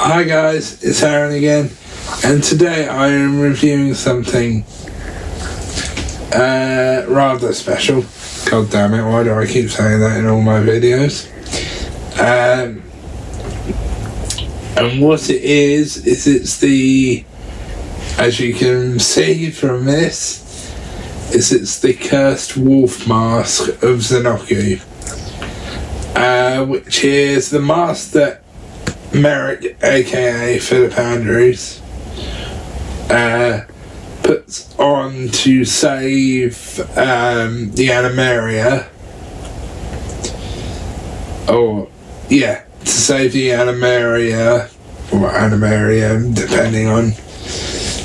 Hi guys, it's Arran again, and today I am reviewing something rather special. God damn it, why do I keep saying that in all my videos? And what it is it's the, as you can see from this, it's the cursed wolf mask of Xenoku, which is the mask that Merrick, aka Philip Andrews, puts on to save the Animaria, to save the Animaria, or Animarium, depending on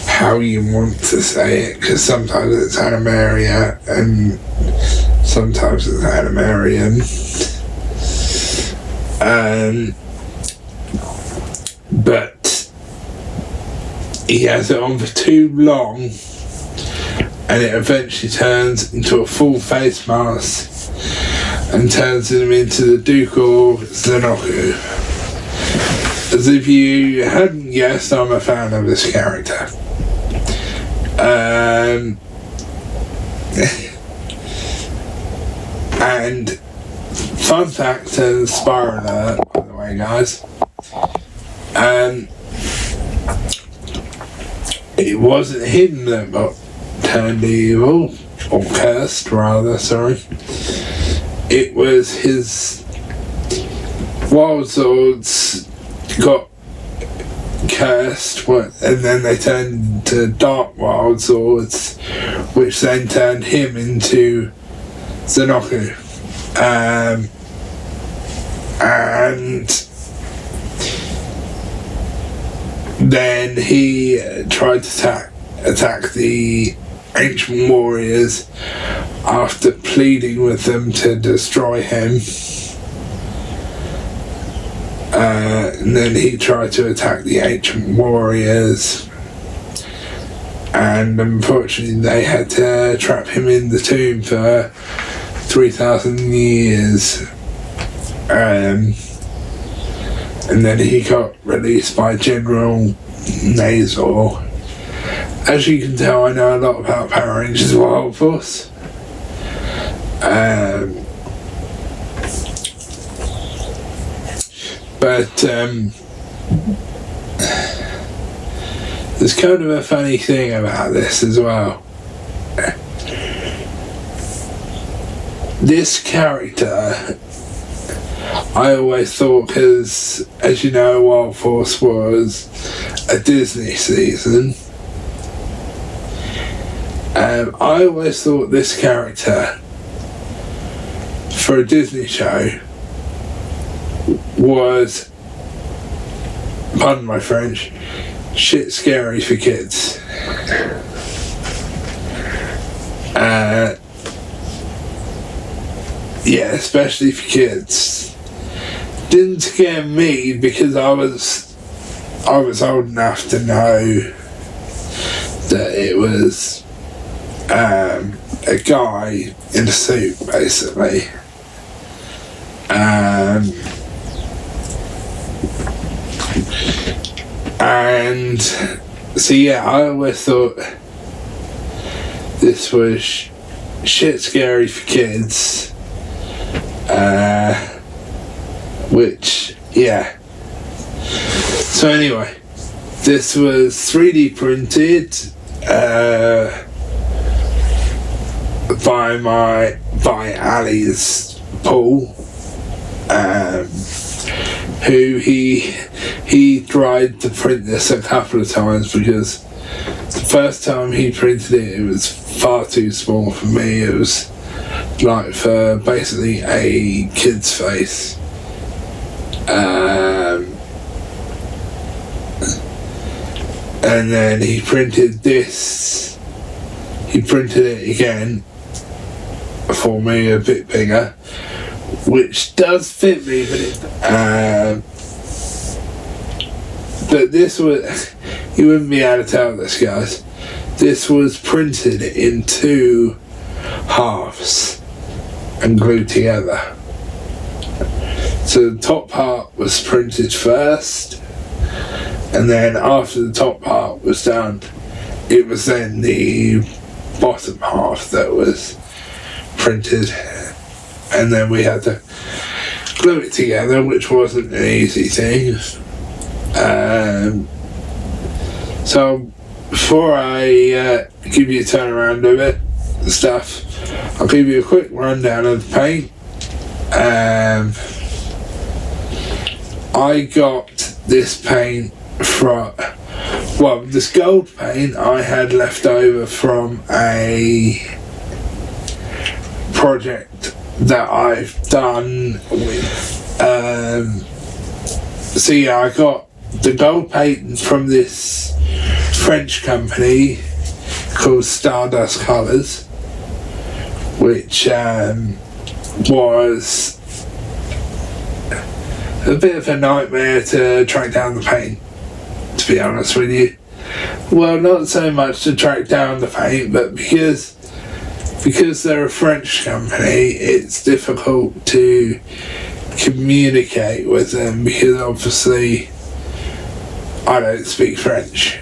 how you want to say it, because sometimes it's Animaria and sometimes it's Animarium. But he has it on for too long, and it eventually turns into a full face mask and turns him into the Duke of Xenoku. As if you hadn't guessed, I'm a fan of this character. And fun fact and spoiler alert, by the way, guys. It wasn't him that got turned evil, or cursed rather, sorry. It was his wild swords got cursed, and then they turned into dark wild swords, which then turned him into Xenoku. And then he tried to attack the ancient warriors after pleading with them to destroy him. And then he tried to attack the ancient warriors, and unfortunately they had to trap him in the tomb for 3,000 years. And then he got released by General Nazor. As you can tell, I know a lot about Power Rangers Wild Force. But there's kind of a funny thing about this as well. This character, I always thought, because as you know, Wild Force was a Disney season, I always thought this character for a Disney show was, pardon my French, shit scary for kids. Especially for kids. Didn't scare me because I was old enough to know that it was a guy in a suit, basically. And so I always thought this was shit scary for kids. So anyway, this was 3D printed by Ali's Paul, who he tried to print this a couple of times, because the first time he printed it was far too small for me. It was like for basically a kid's face. And then he printed this. He printed it again for me a bit bigger, which does fit me, but this was, you wouldn't be able to tell this, guys. This was printed in two halves and glued together. So the top part was printed first, and then after the top part was done, it was then the bottom half that was printed, and then we had to glue it together, which wasn't an easy thing. So before I give you a turnaround of it and stuff, I'll give you a quick rundown of the paint. I got this paint from, well, this gold paint I had left over from a project that I've done with, so yeah, I got the gold paint from this French company called Stardust Colours, which was a bit of a nightmare to track down the paint, to be honest with you. Well, not so much to track down the paint, but because they're a French company, it's difficult to communicate with them, because obviously I don't speak French.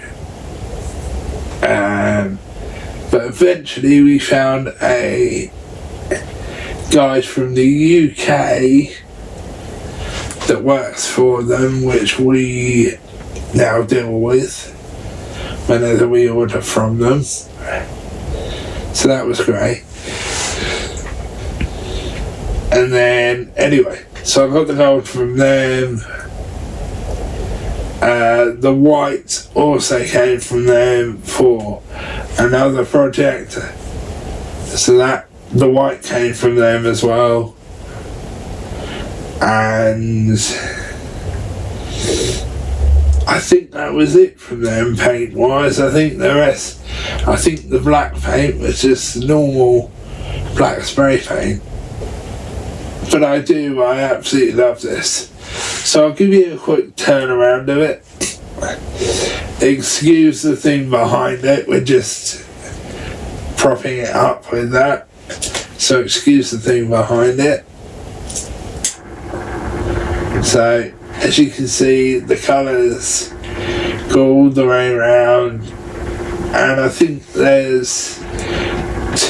But eventually we found a guy from the UK that works for them, which we now deal with whenever we order from them. So that was great. And then, anyway, so I got the gold from them. The white also came from them for another project. So that, the white came from them as well. And I think that was it from them paint wise. I think the rest, I think the black paint was just normal black spray paint. But I absolutely love this. So I'll give you a quick turnaround of it. Excuse the thing behind it, we're just propping it up with that. So excuse the thing behind it. So as you can see, the colours go all the way around, and I think there's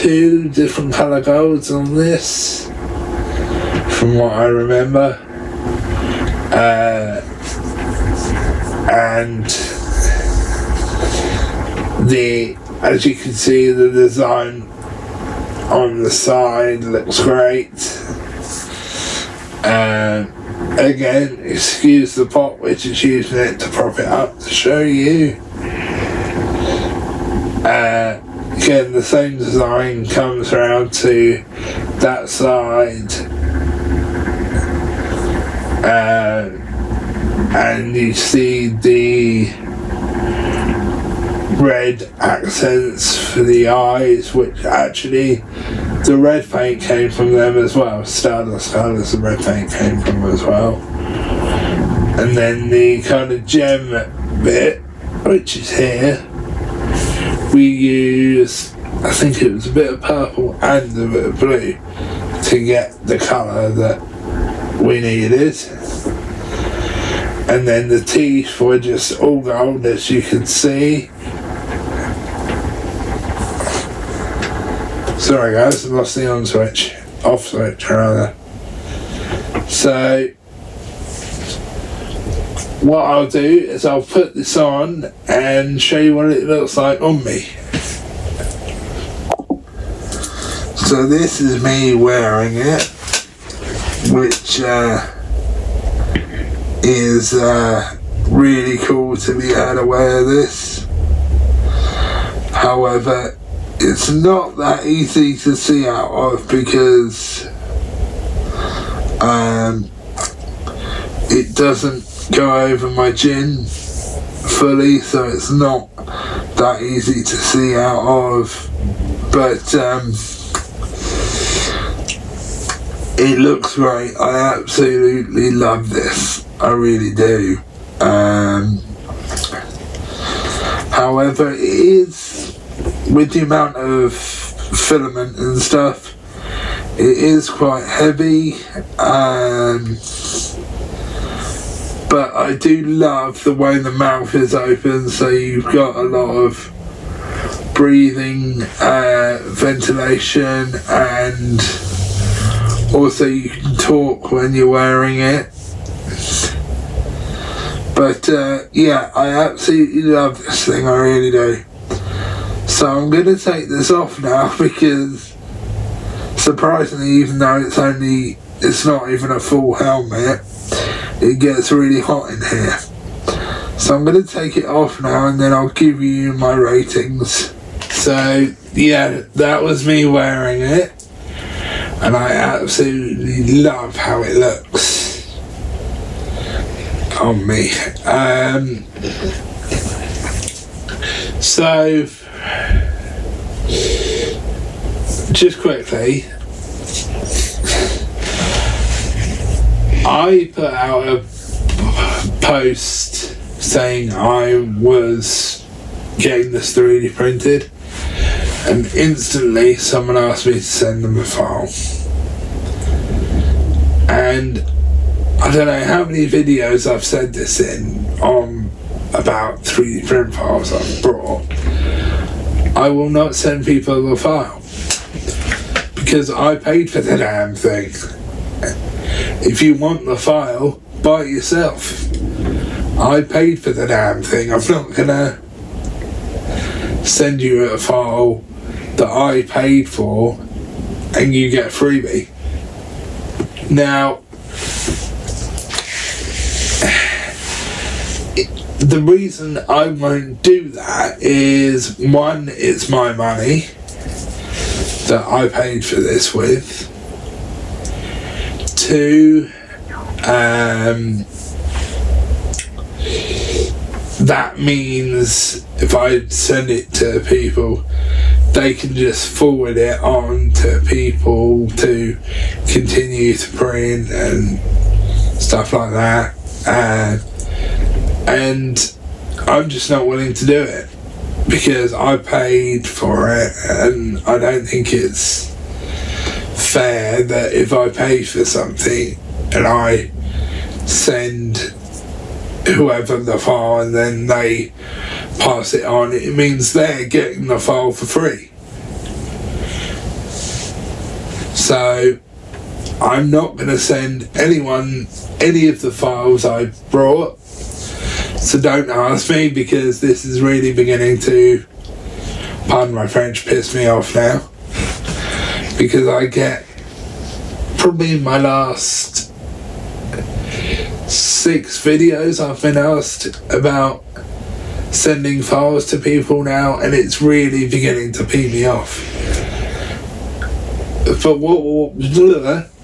2 different colour golds on this from what I remember. And as you can see, the design on the side looks great. Again, excuse the pot which is using it to prop it up to show you. Again, the same design comes around to that side. And you see the red accents for the eyes, which actually the red paint came from them as well. Stardust Colours, the red paint came from as well. And then the kind of gem bit, which is here, we use, I think it was a bit of purple and a bit of blue to get the colour that we needed. And then the teeth were just all gold, as you can see. Sorry guys, I lost the off switch rather. So what I'll do is I'll put this on and show you what it looks like on me. So this is me wearing it, which is really cool to be able to wear this. However, it's not that easy to see out of, because it doesn't go over my chin fully, so it's not that easy to see out of, but it looks great. I absolutely love this, I really do. However, it is, with the amount of filament and stuff, it is quite heavy. but I do love the way the mouth is open, so you've got a lot of breathing, ventilation, and also you can talk when you're wearing it. But yeah, I absolutely love this thing, I really do. So I'm going to take this off now because surprisingly, even though it's not even a full helmet, it gets really hot in here. So I'm going to take it off now and then I'll give you my ratings. So yeah, that was me wearing it, and I absolutely love how it looks on me. So just quickly, I put out a post saying I was getting this 3D printed, and instantly someone asked me to send them a file. And I don't know how many videos I've said this in on about 3D print files I've brought. I will not send people the file because I paid for the damn thing. If you want the file, buy it yourself. I paid for the damn thing. I'm not gonna send you a file that I paid for and you get a freebie. Now, the reason I won't do that is, one, it's my money that I paid for this with. Two, that means if I send it to people, they can just forward it on to people to continue to print and stuff like that. And I'm just not willing to do it because I paid for it, and I don't think it's fair that if I pay for something and I send whoever the file and then they pass it on, it means they're getting the file for free. So I'm not going to send anyone any of the files I brought, so don't ask me, because this is really beginning to, pardon my French, piss me off now, because I get probably in my last 6 videos I've been asked about sending files to people now, and it's really beginning to pee me off. But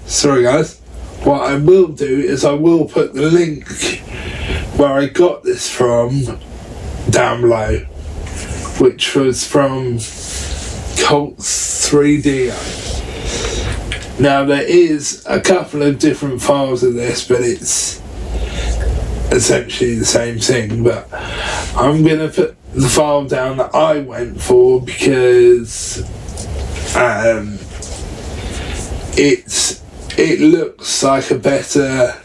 sorry guys, what I will do is I will put the link where I got this from down below, which was from Colts 3D. Now there is a couple of different files of this, but it's essentially the same thing. But I'm going to put the file down that I went for because it looks like a better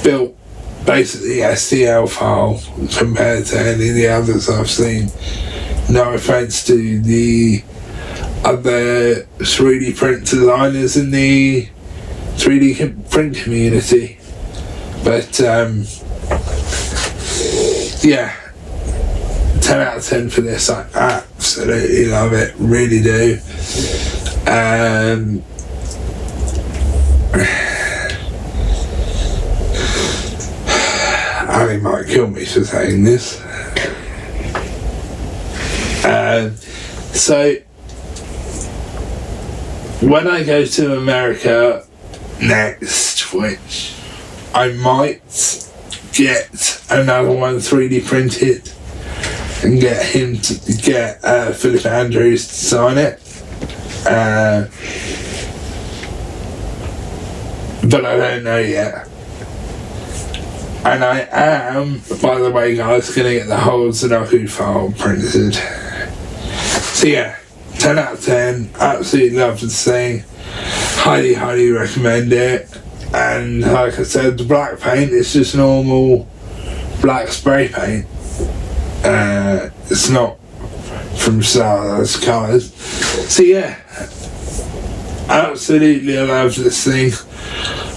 built, basically STL file compared to any of the others I've seen. No offense to the other 3D print designers in the 3D print community, but yeah, 10 out of 10 for this. I absolutely love it, really do. Ali might kill me for saying this. So when I go to America next, which I might get another one 3D printed and get him to get Philip Andrews to sign it, but I don't know yet. And I am, by the way guys, going to get the whole Sudoku file printed. So yeah, 10 out of 10, absolutely love this thing. Highly recommend it. And like I said, the black paint is just normal black spray paint. It's not from Stardust Colours. So yeah, absolutely I love this thing.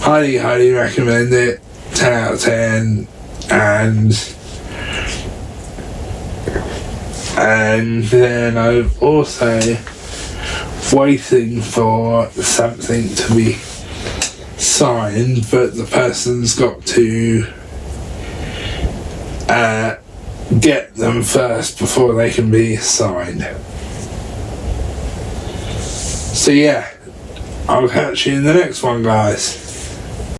Highly, highly recommend it. 10 out of 10. And then I'm also waiting for something to be signed, but the person's got to get them first before they can be signed. So yeah, I'll catch you in the next one, guys.